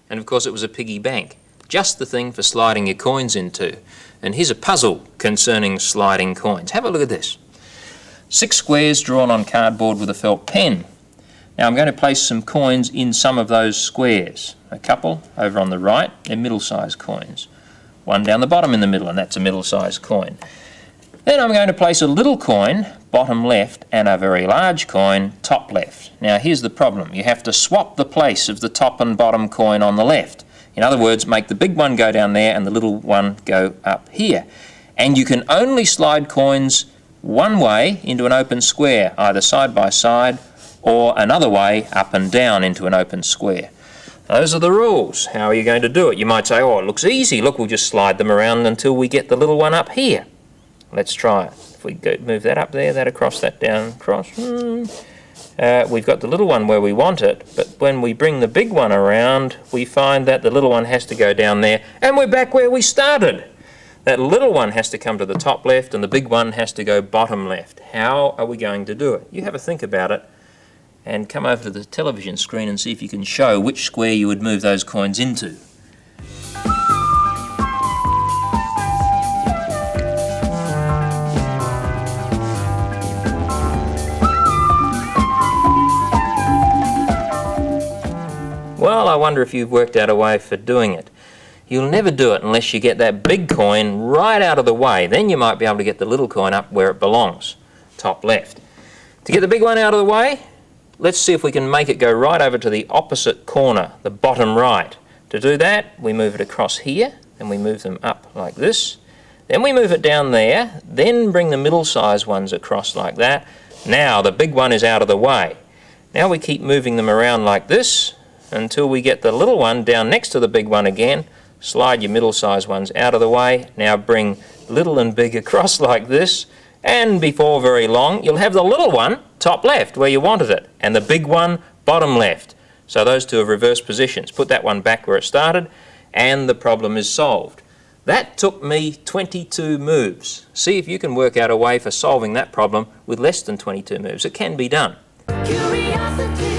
And of course it was a piggy bank. Just the thing for sliding your coins into. And here's a puzzle concerning sliding coins. Have a look at this. 6 squares drawn on cardboard with a felt pen. Now I'm going to place some coins in some of those squares. A couple over on the right, they're middle-sized coins. One down the bottom in the middle, and that's a middle-sized coin. Then I'm going to place a little coin, bottom left, and a very large coin, top left. Now here's the problem. You have to swap the place of the top and bottom coin on the left. In other words, make the big one go down there and the little one go up here. And you can only slide coins one way into an open square, either side by side or another way up and down into an open square. Those are the rules. How are you going to do it? You might say, oh, it looks easy. Look, we'll just slide them around until we get the little one up here. Let's try it. If we go, move that up there, that across, that down, across. We've got the little one where we want it, but when we bring the big one around, we find that the little one has to go down there, and we're back where we started. That little one has to come to the top left, and the big one has to go bottom left. How are we going to do it? You have a think about it, and come over to the television screen and see if you can show which square you would move those coins into. Well, I wonder if you've worked out a way for doing it. You'll never do it unless you get that big coin right out of the way. Then you might be able to get the little coin up where it belongs, top left. To get the big one out of the way, let's see if we can make it go right over to the opposite corner, the bottom right. To do that, we move it across here, and we move them up like this. Then we move it down there, then bring the middle-sized ones across like that. Now the big one is out of the way. Now we keep moving them around like this until we get the little one down next to the big one again. Slide your middle-sized ones out of the way. Now bring little and big across like this, and before very long you'll have the little one top left where you wanted it, and the big one bottom left. So those two have reversed positions. Put that one back where it started, and the problem is solved. That took me 22 moves. See if you can work out a way for solving that problem with less than 22 moves. It can be done. Curiosity.